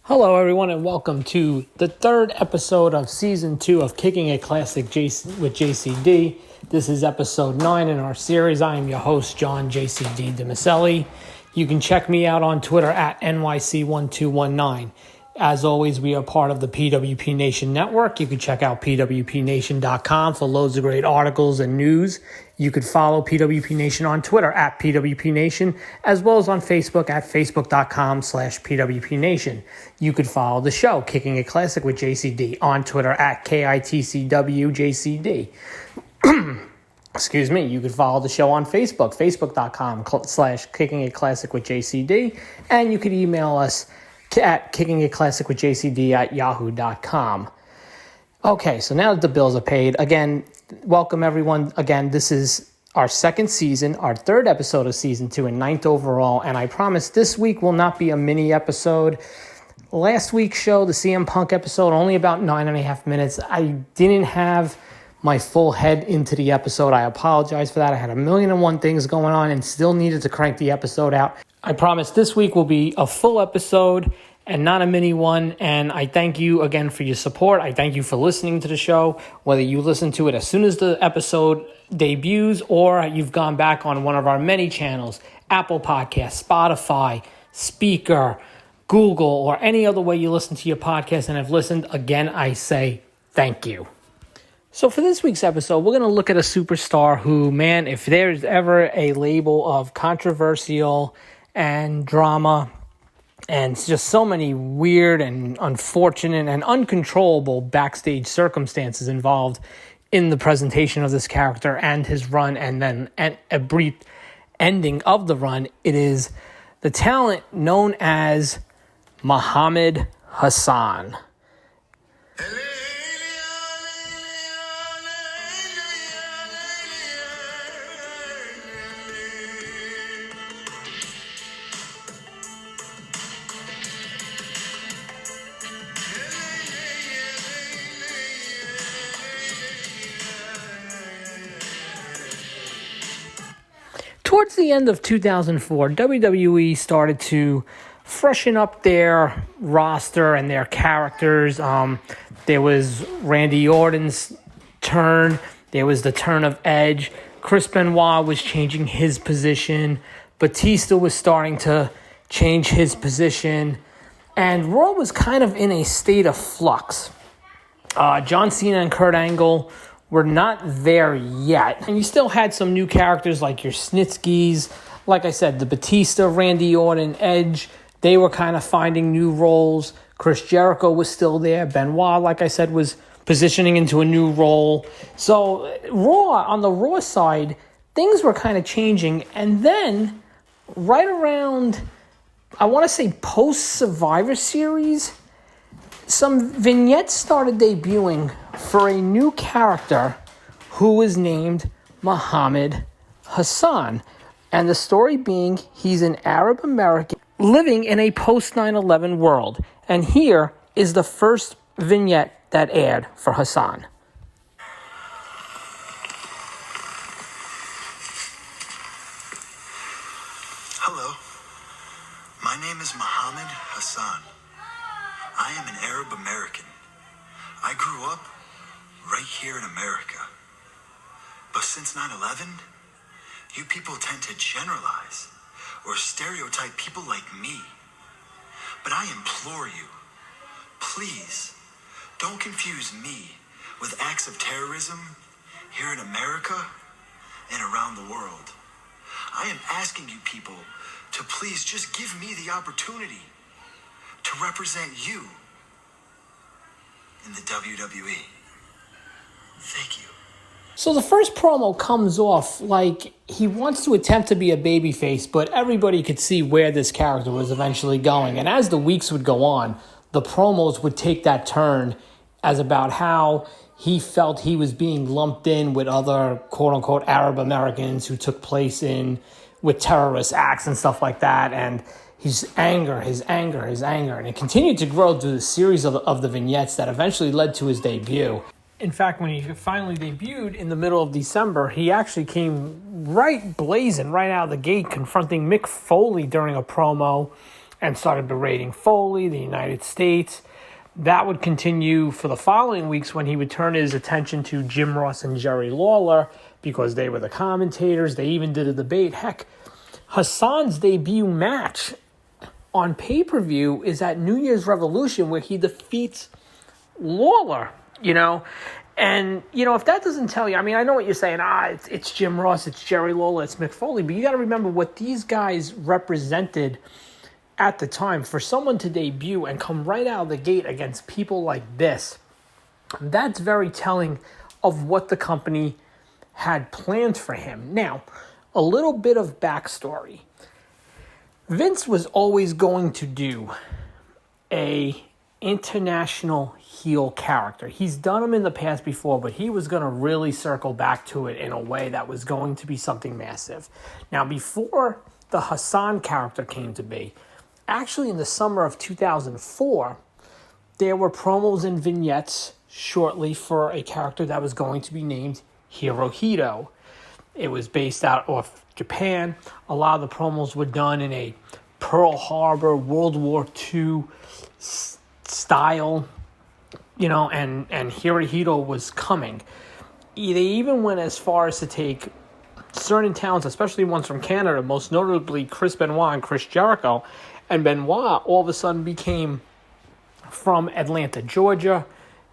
Hello, everyone, and welcome to the third episode of Season 2 of Kicking It Classic with JCD. This is episode 9 in our series. I am your host, John JCD DiMaselli. You can check me out on Twitter at NYC1219. As always, we are part of the PWP Nation Network. You can check out pwpnation.com for loads of great articles and news. You could follow PWP Nation on Twitter at PWP Nation, as well as on Facebook at facebook.com/PWP Nation. You could follow the show, Kicking It Classic with JCD, on Twitter at KITCWJCD. Excuse me. You could follow the show on Facebook, facebook.com/Kicking It Classic with JCD. And you could email us at kickingitclassicwithjcd@yahoo.com. Okay, so now that the bills are paid, again, welcome everyone. Again, this is our second season, our third episode of season 2, and 9th overall. And I promise this week will not be a mini episode. Last week's show, the CM Punk episode, only about 9.5 minutes. I didn't have my full head into the episode. I apologize for that. I had 1,000,001 things going on and still needed to crank the episode out. I promise this week will be a full episode and not a mini one. And I thank you again for your support. I thank you for listening to the show, whether you listen to it as soon as the episode debuts or you've gone back on one of our many channels, Apple Podcasts, Spotify, Speaker, Google, or any other way you listen to your podcast and have listened. Again, I say thank you. So for this week's episode, we're going to look at a superstar who, man, if there's ever a label of controversial and drama and just so many weird and unfortunate and uncontrollable backstage circumstances involved in the presentation of this character and his run and then a brief ending of the run, it is the talent known as Mohamed Hassan. Towards the end of 2004, WWE started to freshen up their roster and their characters. There was Randy Orton's turn. There was the turn of Edge. Chris Benoit was changing his position. Batista was starting to change his position. And Raw was kind of in a state of flux. John Cena and Kurt Angle were not there yet. And you still had some new characters like your Snitskys. Like I said, the Batista, Randy Orton, Edge, they were kind of finding new roles. Chris Jericho was still there. Benoit, like I said, was positioning into a new role. So Raw, on the Raw side, things were kind of changing. And then right around, I want to say post-Survivor Series, some vignettes started debuting for a new character who was named Mohamed Hassan. And the story being he's an Arab American living in a post-9/11 world. And here is the first vignette that aired for Hassan. Hello, my name is Mohamed Hassan. I am an Arab American. I grew up right here in America. But since 9/11, you people tend to generalize or stereotype people like me. But I implore you, please don't confuse me with acts of terrorism here in America and around the world. I am asking you people to please just give me the opportunity to represent you in the WWE. Thank you. So the first promo comes off like he wants to attempt to be a babyface, but everybody could see where this character was eventually going. And as the weeks would go on, the promos would take that turn as about how he felt he was being lumped in with other quote-unquote Arab Americans who took place with terrorist acts and stuff like that. And his anger. And it continued to grow through the series of the vignettes that eventually led to his debut. In fact, when he finally debuted in the middle of December, he actually came right blazing right out of the gate, confronting Mick Foley during a promo. and started berating Foley, the United States. That would continue for the following weeks when he would turn his attention to Jim Ross and Jerry Lawler because they were the commentators. They even did a debate. Heck, Hassan's debut match on pay-per-view is at New Year's Revolution where he defeats Lawler, And, if that doesn't tell you, I mean, I know what you're saying. It's Jim Ross, it's Jerry Lawler, it's Mick Foley. But you got to remember what these guys represented at the time. For someone to debut and come right out of the gate against people like this, that's very telling of what the company had planned for him. Now, a little bit of backstory. Vince was always going to do a international heel character. He's done them in the past before, but he was going to really circle back to it in a way that was going to be something massive. Now, before the Hassan character came to be, actually in the summer of 2004, there were promos and vignettes shortly for a character that was going to be named Hirohito. It was based out of Japan. A lot of the promos were done in a Pearl Harbor, World War II style, and Hirohito was coming. They even went as far as to take certain towns, especially ones from Canada, most notably Chris Benoit and Chris Jericho, and Benoit all of a sudden became from Atlanta, Georgia.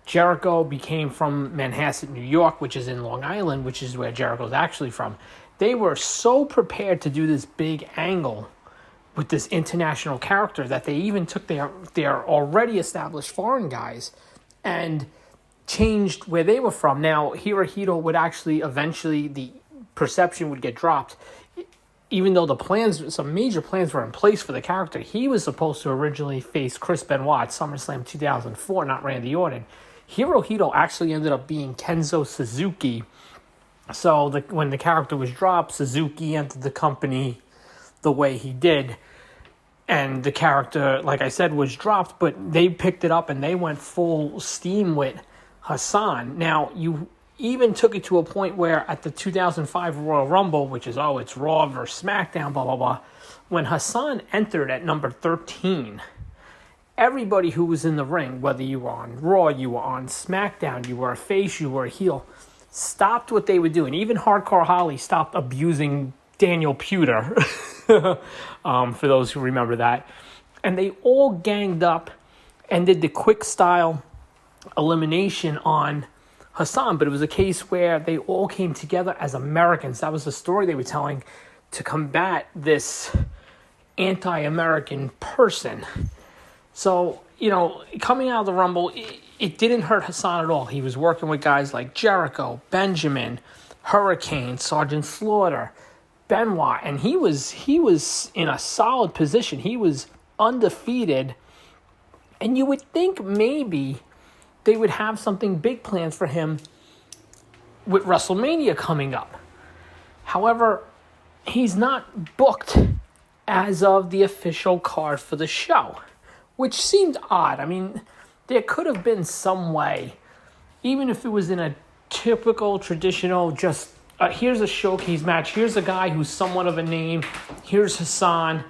Jericho became from Manhasset, New York, which is in Long Island, which is where Jericho's actually from. They were so prepared to do this big angle with this international character that they even took their already established foreign guys and changed where they were from. Now, Hirohito would actually eventually, the perception would get dropped. Even though some major plans were in place for the character, he was supposed to originally face Chris Benoit at SummerSlam 2004, not Randy Orton. Hirohito actually ended up being Kenzo Suzuki. So when the character was dropped, Suzuki entered the company the way he did. And the character, like I said, was dropped, but they picked it up and they went full steam with Hassan. Now, you even took it to a point where at the 2005 Royal Rumble, which is, it's Raw versus SmackDown, blah, blah, blah, when Hassan entered at number 13, everybody who was in the ring, whether you were on Raw, you were on SmackDown, you were a face, you were a heel, stopped what they were doing. Even Hardcore Holly stopped abusing Daniel Puder, for those who remember that. And they all ganged up and did the quick style elimination on Hassan. But it was a case where they all came together as Americans. That was the story they were telling to combat this anti-American person. So, coming out of the Rumble, it didn't hurt Hassan at all. He was working with guys like Jericho, Benjamin, Hurricane, Sergeant Slaughter, Benoit, and he was in a solid position. He was undefeated, and you would think maybe they would have something big planned for him with WrestleMania coming up. However, he's not booked as of the official card for the show, which seemed odd. I mean, there could have been some way, even if it was in a typical, traditional, just here's a showcase match, here's a guy who's somewhat of a name, here's Hassan,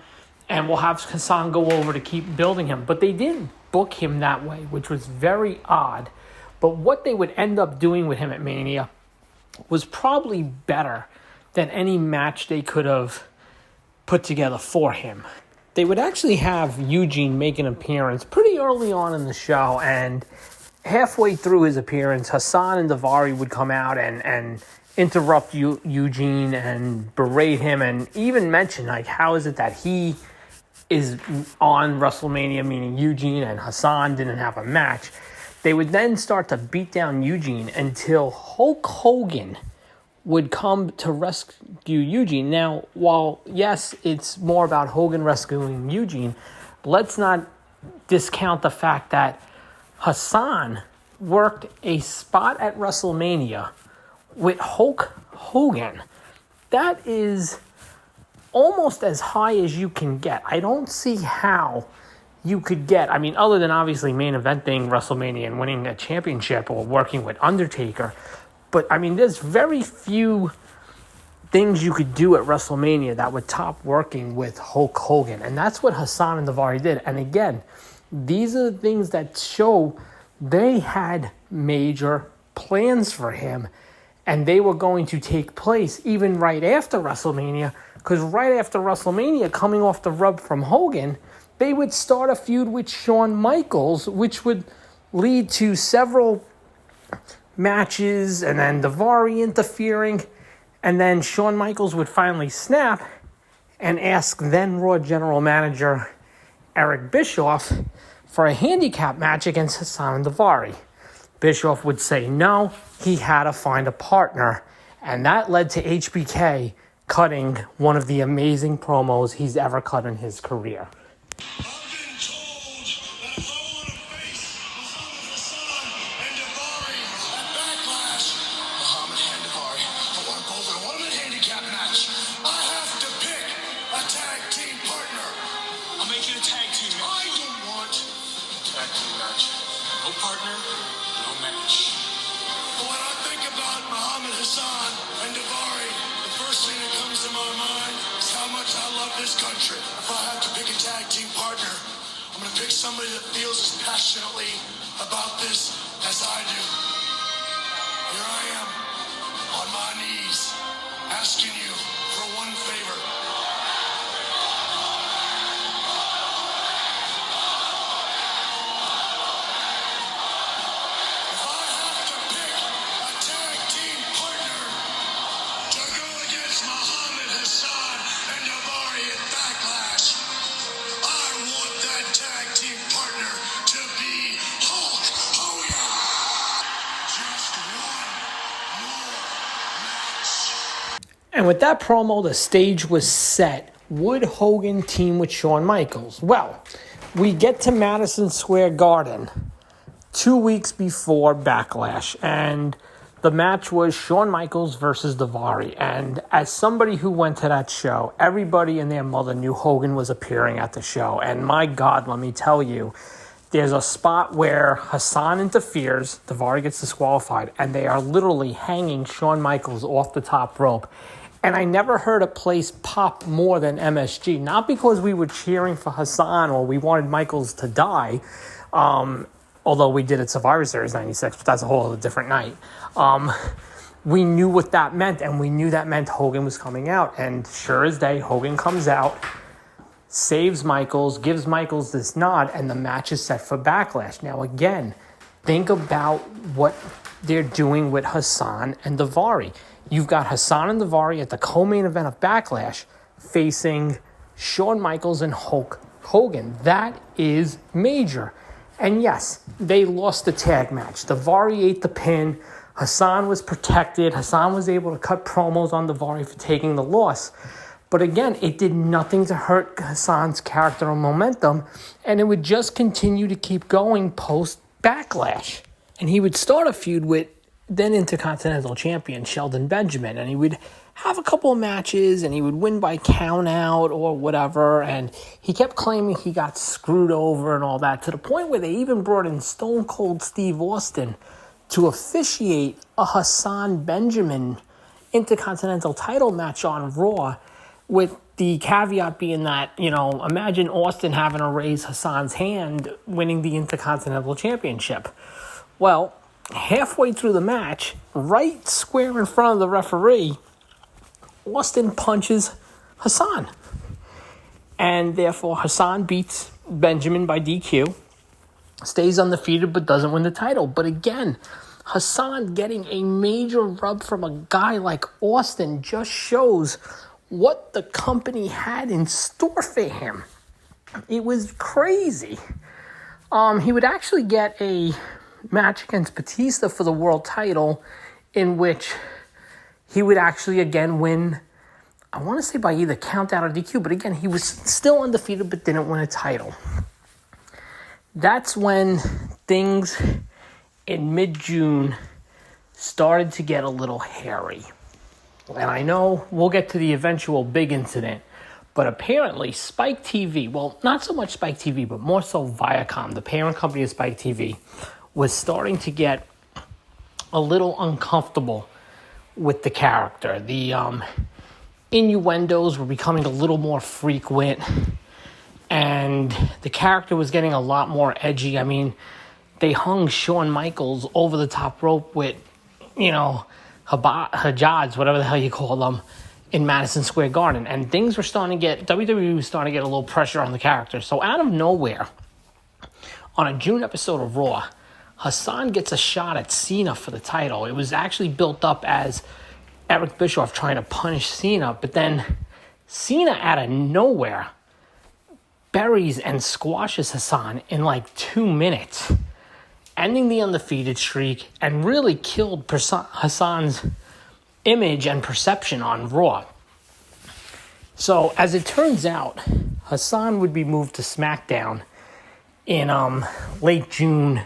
and we'll have Hassan go over to keep building him. But they didn't book him that way, which was very odd. But what they would end up doing with him at Mania was probably better than any match they could have put together for him. They would actually have Eugene make an appearance pretty early on in the show, and halfway through his appearance, Hassan and Davari would come out and interrupt Eugene and berate him and even mention, how is it that he is on WrestleMania, meaning Eugene and Hassan didn't have a match. They would then start to beat down Eugene until Hulk Hogan would come to rescue Eugene. Now, while, yes, it's more about Hogan rescuing Eugene, let's not discount the fact that Hassan worked a spot at WrestleMania with Hulk Hogan. That is almost as high as you can get. I don't see how you could get, other than obviously main eventing WrestleMania and winning a championship or working with Undertaker. But, there's very few things you could do at WrestleMania that would top working with Hulk Hogan. And that's what Hassan and Davari did. And again, these are the things that show they had major plans for him. And they were going to take place even right after WrestleMania. Because right after WrestleMania, coming off the rub from Hogan, they would start a feud with Shawn Michaels, which would lead to several matches, and then Davari interfering, and then Shawn Michaels would finally snap and ask then Raw General Manager Eric Bischoff for a handicap match against Hassan and Davari. Bischoff would say no, he had to find a partner, and that led to HBK cutting one of the amazing promos he's ever cut in his career. Partner, no match. When I think about Mohamed Hassan and Davari, the first thing that comes to my mind is how much I love this country. If I have to pick a tag team partner, I'm going to pick somebody that feels as passionately about this as I do. Here I am, on my knees, asking you for one favor. And with that promo, the stage was set. Would Hogan team with Shawn Michaels? Well, we get to Madison Square Garden 2 weeks before Backlash, and the match was Shawn Michaels versus Davari. And as somebody who went to that show, everybody and their mother knew Hogan was appearing at the show. And my God, let me tell you, there's a spot where Hassan interferes, Davari gets disqualified, and they are literally hanging Shawn Michaels off the top rope. And I never heard a place pop more than MSG. Not because we were cheering for Hassan or we wanted Michaels to die, although we did at Survivor Series 96, but that's a whole other different night. We knew what that meant, and we knew that meant Hogan was coming out. And sure as day, Hogan comes out, saves Michaels, gives Michaels this nod, and the match is set for Backlash. Now, again, think about what they're doing with Hassan and Davari. You've got Hassan and Davari at the co-main event of Backlash facing Shawn Michaels and Hulk Hogan. That is major. And yes, they lost the tag match. Davari ate the pin. Hassan was protected. Hassan was able to cut promos on Davari for taking the loss. But again, it did nothing to hurt Hassan's character or momentum, and it would just continue to keep going post-Backlash. And he would start a feud with then Intercontinental Champion Shelton Benjamin, and he would have a couple of matches, and he would win by count out or whatever, and he kept claiming he got screwed over and all that, to the point where they even brought in Stone Cold Steve Austin to officiate a Hassan Benjamin Intercontinental title match on Raw, with the caveat being that, imagine Austin having to raise Hassan's hand winning the Intercontinental Championship. Well, halfway through the match, right square in front of the referee, Austin punches Hassan. And therefore, Hassan beats Benjamin by DQ, stays undefeated but doesn't win the title. But again, Hassan getting a major rub from a guy like Austin just shows what the company had in store for him. It was crazy. He would actually get a match against Batista for the world title, in which he would actually again win, I want to say by either count out or DQ, but again, he was still undefeated but didn't win a title. That's when things in mid-June started to get a little hairy. And I know we'll get to the eventual big incident, but apparently Spike TV, well, not so much Spike TV, but more so Viacom, the parent company of Spike TV, was starting to get a little uncomfortable with the character. innuendos were becoming a little more frequent, and the character was getting a lot more edgy. I mean, they hung Shawn Michaels over the top rope with, Hajads, whatever the hell you call them, in Madison Square Garden. And things were starting to get, WWE was starting to get a little pressure on the character. So out of nowhere, on a June episode of Raw, Hassan gets a shot at Cena for the title. It was actually built up as Eric Bischoff trying to punish Cena, but then Cena out of nowhere buries and squashes Hassan in like 2 minutes, ending the undefeated streak and really killed Hassan's image and perception on Raw. So as it turns out, Hassan would be moved to SmackDown in late June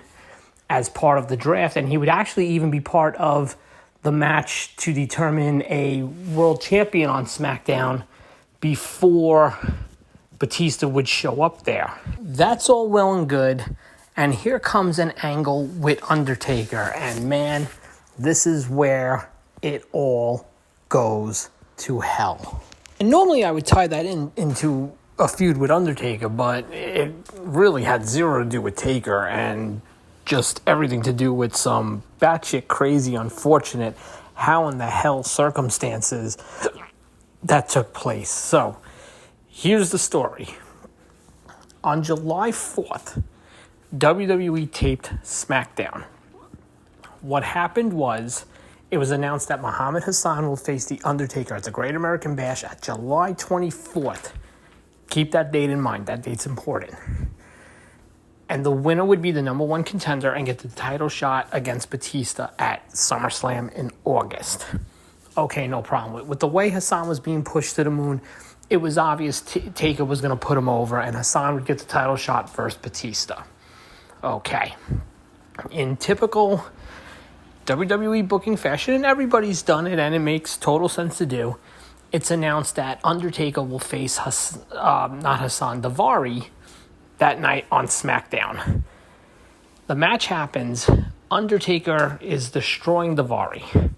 as part of the draft, and he would actually even be part of the match to determine a world champion on SmackDown before Batista would show up there. That's all well and good, and here comes an angle with Undertaker, and man, this is where it all goes to hell. And normally I would tie that into a feud with Undertaker, but it really had zero to do with Taker and just everything to do with some batshit crazy, unfortunate, how in the hell circumstances that took place. So, here's the story. On July 4th, WWE taped SmackDown. What happened was, it was announced that Mohamed Hassan will face The Undertaker at the Great American Bash at July 24th. Keep that date in mind. That date's important. And the winner would be the number one contender and get the title shot against Batista at SummerSlam in August. Okay, no problem. With the way Hassan was being pushed to the moon, it was obvious Taker was going to put him over, and Hassan would get the title shot versus Batista. Okay. In typical WWE booking fashion, and everybody's done it, and it makes total sense to do, it's announced that Undertaker will face Davari that night on SmackDown. The match happens. Undertaker is destroying Davari.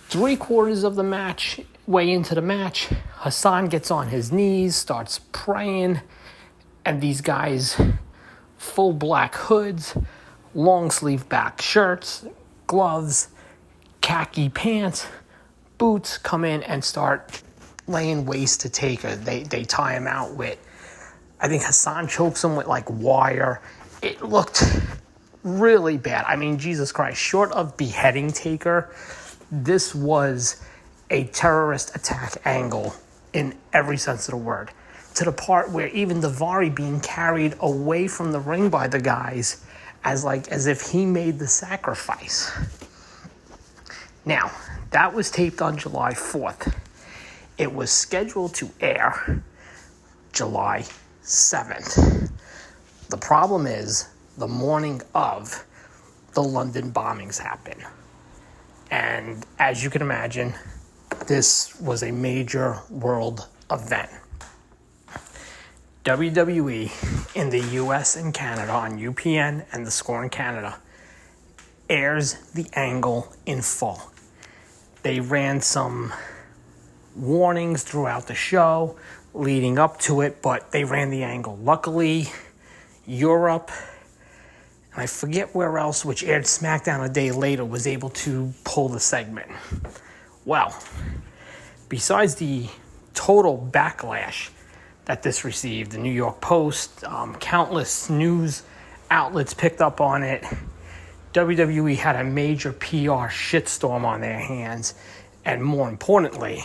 3/4 of the match, way into the match, Hassan gets on his knees, starts praying, and these guys, full black hoods, long sleeve back shirts, gloves, khaki pants, boots, come in and start laying waste to Taker. They tie him out with, I think Hassan chokes him with like wire. It looked really bad. I mean, Jesus Christ, short of beheading Taker, this was a terrorist attack angle in every sense of the word. To the part where even Davari being carried away from the ring by the guys as if he made the sacrifice. Now, that was taped on July 4th. It was scheduled to air July 7th. The problem is, the morning of, the London bombings happened. And as you can imagine, this was a major world event. WWE in the US and Canada on UPN and the Score in Canada airs the angle in full. They ran some warnings throughout the show leading up to it, but they ran the angle. Luckily, Europe, and I forget where else, which aired SmackDown a day later, was able to pull the segment. Well, besides the total backlash that this received, the New York Post, countless news outlets picked up on it. WWE had a major PR shitstorm on their hands, and more importantly,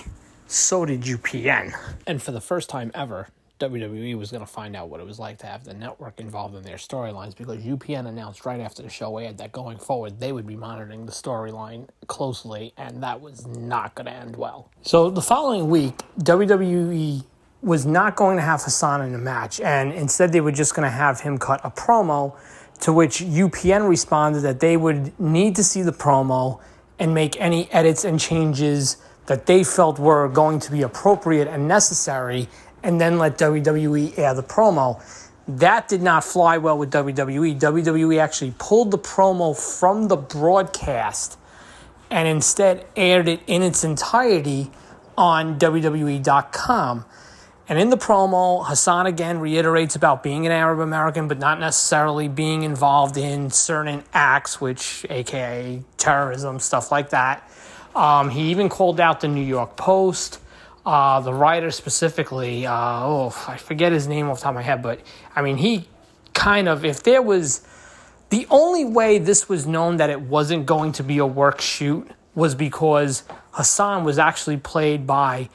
so did UPN. And for the first time ever, WWE was going to find out what it was like to have the network involved in their storylines, because UPN announced right after the show aired that going forward they would be monitoring the storyline closely, and that was not going to end well. So the following week, WWE was not going to have Hassan in the match, and instead they were just going to have him cut a promo, to which UPN responded that they would need to see the promo and make any edits and changes that they felt were going to be appropriate and necessary, and then let WWE air the promo. That did not fly well with WWE. WWE actually pulled the promo from the broadcast and instead aired it in its entirety on WWE.com. And in the promo, Hassan again reiterates about being an Arab American, but not necessarily being involved in certain acts, which aka terrorism, stuff like that. He even called out the New York Post, the writer specifically. I forget his name off the top of my head, but I mean, he kind of, if there was, the only way this was known that it wasn't going to be a work shoot was because Hassan was actually played by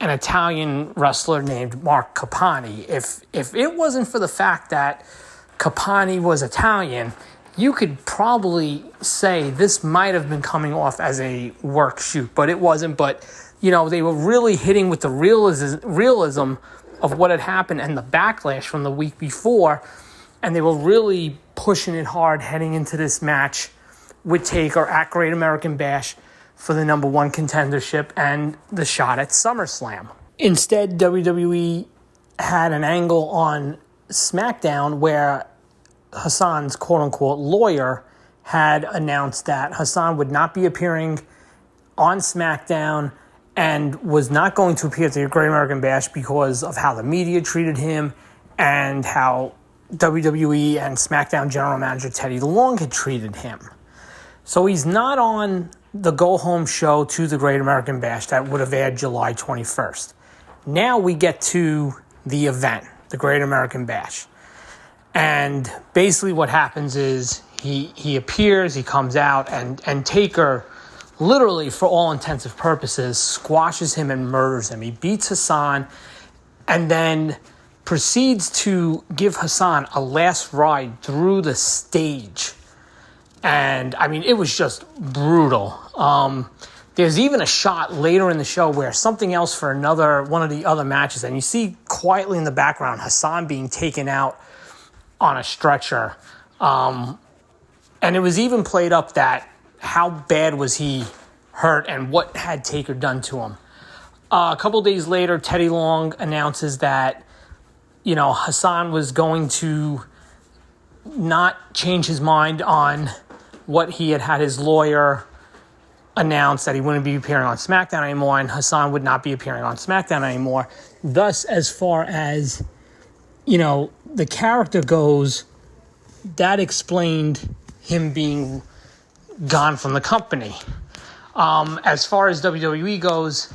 an Italian wrestler named Mark Capani. If it wasn't for the fact that Capani was Italian, you could probably say this might have been coming off as a work shoot, but it wasn't. But, you know, they were really hitting with the realism of what had happened and the backlash from the week before, and they were really pushing it hard heading into this match with Taker at Great American Bash for the number one contendership and the shot at SummerSlam. Instead, WWE had an angle on SmackDown where Hassan's quote-unquote lawyer had announced that Hassan would not be appearing on SmackDown and was not going to appear at the Great American Bash because of how the media treated him and how WWE and SmackDown General Manager Teddy Long had treated him. So he's not on the go-home show to the Great American Bash that would have aired July 21st. Now we get to the event, the Great American Bash. And basically what happens is he appears, he comes out, and Taker, literally for all intents and purposes, squashes him and murders him. He beats Hassan and then proceeds to give Hassan a last ride through the stage. And, I mean, it was just brutal. There's even a shot later in the show where something else for one of the other matches, and you see quietly in the background Hassan being taken out on a stretcher. And it was even played up that how bad was he hurt and what had Taker done to him. A couple days later, Teddy Long announces that, you know, Hassan was going to not change his mind on what he had his lawyer announce, that he wouldn't be appearing on SmackDown anymore, and Hassan would not be appearing on SmackDown anymore. Thus, as far as, you know, the character goes, that explained him being gone from the company. As far as WWE goes,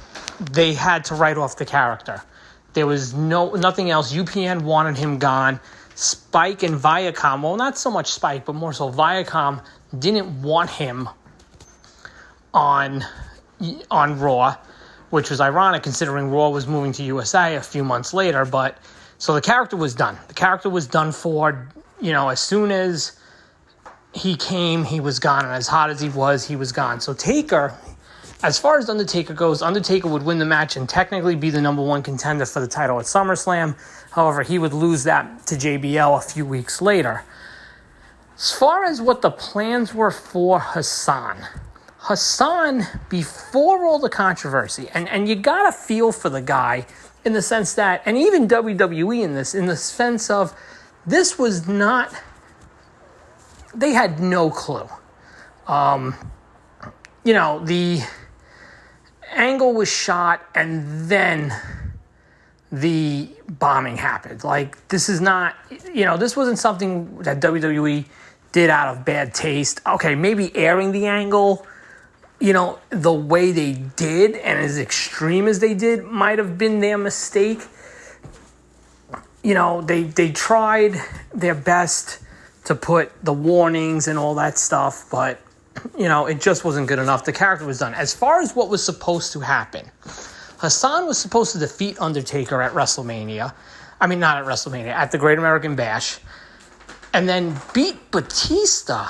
they had to write off the character. There was nothing else. UPN wanted him gone. Spike and Viacom, well, not so much Spike, but more so Viacom, didn't want him on Raw, which was ironic considering Raw was moving to USA a few months later. But so the character was done. The character was done for, you know, as soon as he came, he was gone. And as hot as he was gone. So Taker, as far as Undertaker goes, Undertaker would win the match and technically be the number one contender for the title at SummerSlam. However, he would lose that to JBL a few weeks later. As far as what the plans were for Hassan, before all the controversy, and you got to feel for the guy in the sense that, and even WWE in the sense of, this was not, they had no clue. You know, the angle was shot and then the bombing happened. Like, this is not, you know, this wasn't something that WWE did out of bad taste. Okay, maybe airing the angle, you know, the way they did and as extreme as they did might have been their mistake. You know, they tried their best to put the warnings and all that stuff, but, you know, it just wasn't good enough. The character was done. As far as what was supposed to happen, Hassan was supposed to defeat Undertaker at WrestleMania. I mean, not at WrestleMania, at the Great American Bash. And then beat Batista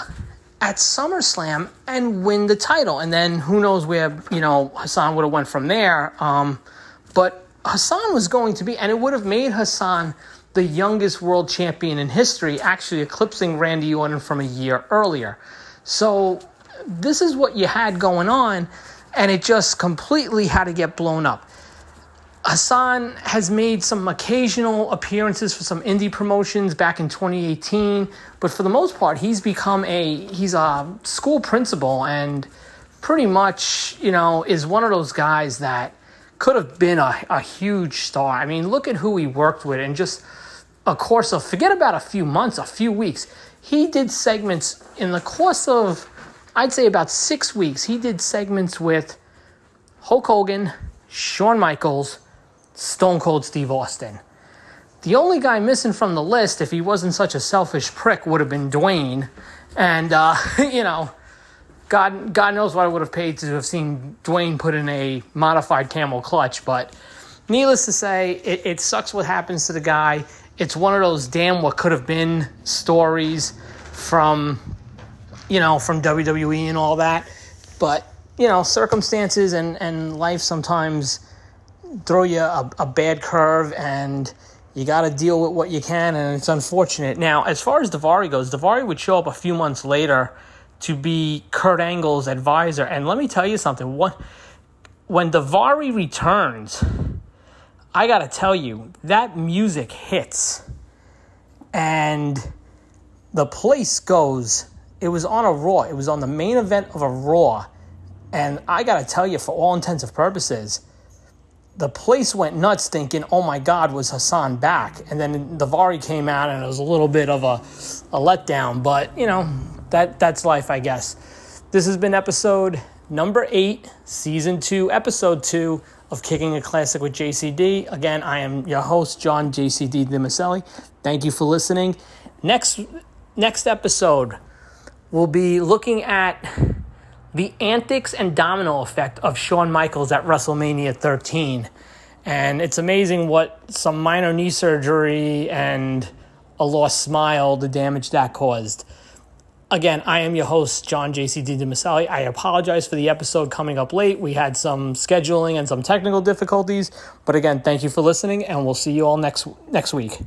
at SummerSlam and win the title. And then who knows where, you know, Hassan would have went from there. But Hassan was going to be, and it would have made Hassan the youngest world champion in history, actually eclipsing Randy Orton from a year earlier. So this is what you had going on, and it just completely had to get blown up. Hassan has made some occasional appearances for some indie promotions back in 2018, but for the most part, he's a school principal and pretty much, you know, is one of those guys that could have been a huge star. I mean, look at who he worked with in just a course of, forget about a few months, a few weeks. He did segments in the course of, I'd say about 6 weeks. He did segments with Hulk Hogan, Shawn Michaels, Stone Cold Steve Austin. The only guy missing from the list, if he wasn't such a selfish prick, would have been Dwayne. And, God knows what I would have paid to have seen Dwayne put in a modified camel clutch. But needless to say, it sucks what happens to the guy. It's one of those damn what could have been stories from WWE and all that. But, circumstances and life sometimes throw you a bad curve, and you got to deal with what you can, and it's unfortunate. Now, as far as Davari goes, Davari would show up a few months later to be Kurt Angle's advisor. And let me tell you something. When Davari returns, I got to tell you, that music hits. And the place goes, it was on a Raw. It was on the main event of a Raw. And I got to tell you, for all intents and purposes, the place went nuts thinking, oh my God, was Hassan back? And then Davari came out and it was a little bit of a letdown. But, that's life, I guess. This has been episode number 8, season 2, episode 2 of Kicking a Classic with JCD. Again, I am your host, John JCD DiMaselli. Thank you for listening. Next episode, we'll be looking at the antics and domino effect of Shawn Michaels at WrestleMania 13. And it's amazing what some minor knee surgery and a lost smile, the damage that caused. Again, I am your host, John JCD DiMaselli. I apologize for the episode coming up late. We had some scheduling and some technical difficulties. But again, thank you for listening, and we'll see you all next week.